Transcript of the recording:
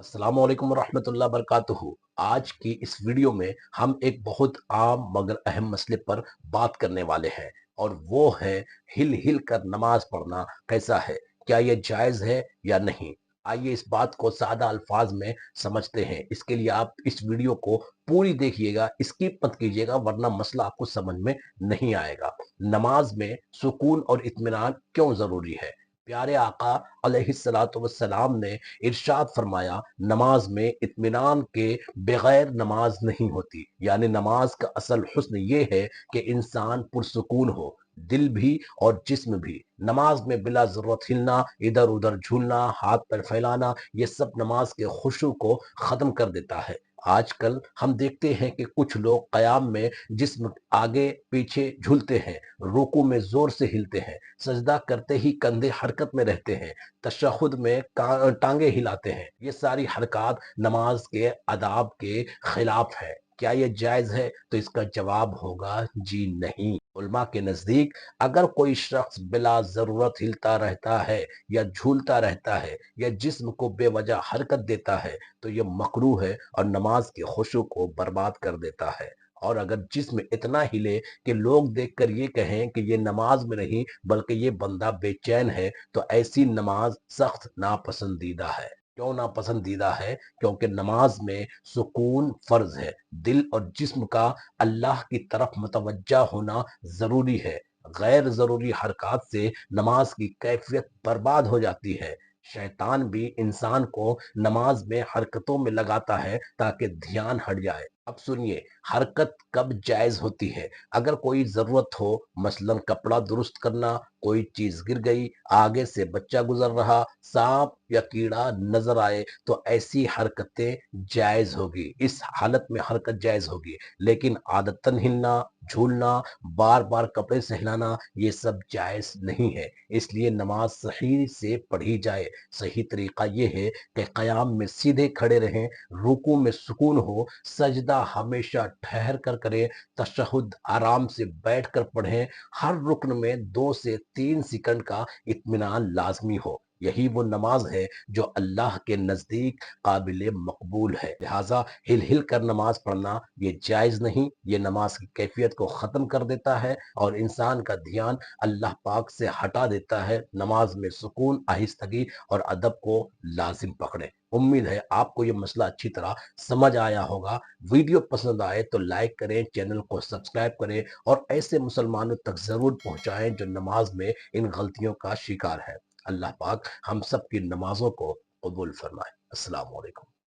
अस्सलाम वालेकुम रहमतुल्लाह बरकातुहू। आज की इस वीडियो में हम एक बहुत आम मगर अहम मसले पर बात करने वाले हैं और वो है हिल हिल कर नमाज पढ़ना कैसा है, क्या ये जायज़ है या नहीं। आइए इस बात को सादा अल्फाज में समझते हैं। इसके लिए आप इस वीडियो को पूरी देखिएगा, स्किप मत कीजिएगा वरना मसला आपको समझ में नहीं आएगा। नमाज में सुकून और इत्मीनान क्यों जरूरी है। प्यारे आका अलैहिस्सलातु वस्सलाम ने इरशाद फरमाया, नमाज में इत्मीनान के बगैर नमाज नहीं होती। यानी नमाज का असल हुस्न ये है कि इंसान पुरसुकून हो, दिल भी और जिस्म भी। नमाज में बिला जरूरत हिलना, इधर उधर झूलना, हाथ पैर फैलाना, ये सब नमाज के खुशू को खत्म कर देता है। आजकल हम देखते हैं कि कुछ लोग कयाम में जिस्म आगे पीछे झूलते हैं, रुकू में जोर से हिलते हैं, सजदा करते ही कंधे हरकत में रहते हैं, तशहुद में टांगे हिलाते हैं। ये सारी हरकत नमाज के आदाब के खिलाफ है। क्या ये जायज है? तो इसका जवाब होगा जी नहीं। उलमा के नजदीक अगर कोई शख्स बिला जरूरत हिलता रहता है या झूलता रहता है या जिस्म को बेवजह हरकत देता है तो ये मकरूह है और नमाज के खुशू को बर्बाद कर देता है। और अगर जिस्म इतना हिले कि लोग देखकर ये कहें कि ये नमाज में नहीं बल्कि ये बंदा बेचैन है, तो ऐसी नमाज सख्त नापसंदीदा है। क्यों नापसंदीदा है? क्योंकि नमाज में सुकून फर्ज है। दिल और जिस्म का अल्लाह की तरफ मुतवज्जा होना जरूरी है। गैर जरूरी हरकत से नमाज की कैफियत बर्बाद हो जाती है। शैतान भी इंसान को नमाज में हरकतों में लगाता है ताकि ध्यान हट जाए। अब सुनिए, हरकत कब जायज होती है। अगर कोई जरूरत हो, मसलन कपड़ा दुरुस्त करना, कोई चीज गिर गई, आगे से बच्चा गुजर रहा, सांप या कीड़ा नजर आए, तो ऐसी हरकतें जायज होगी। इस हालत में हरकत जायज होगी। लेकिन आदतन हिलना, झूलना, बार बार कपड़े से हिलाना, ये सब जायज नहीं है। इसलिए नमाज सही से पढ़ी जाए। सही तरीका ये है कि कयाम में सीधे खड़े रहें, रुकू में सुकून हो, सजदा हमेशा ठहर कर करें, तशहुद आराम से बैठ कर पढ़ें, हर रुकन में 2 से 3 सेकंड का इत्मीनान लाजमी हो। यही वो नमाज है जो अल्लाह के नजदीक काबिल मकबूल है। लिहाजा हिल हिल कर नमाज पढ़ना ये जायज नहीं, ये नमाज की कैफियत को खत्म कर देता है और इंसान का ध्यान अल्लाह पाक से हटा देता है। नमाज में सुकून, आहिस्तगी और अदब को लाजिम पकड़े। उम्मीद है आपको ये मसला अच्छी तरह समझ आया होगा। वीडियो पसंद आए तो लाइक करें, चैनल को सब्सक्राइब करें और ऐसे मुसलमानों तक जरूर पहुंचाएं जो नमाज में इन गलतियों का शिकार है। अल्लाह पाक हम सब की नमाजों को कबूल फरमाए। अस्सलाम वालेकुम।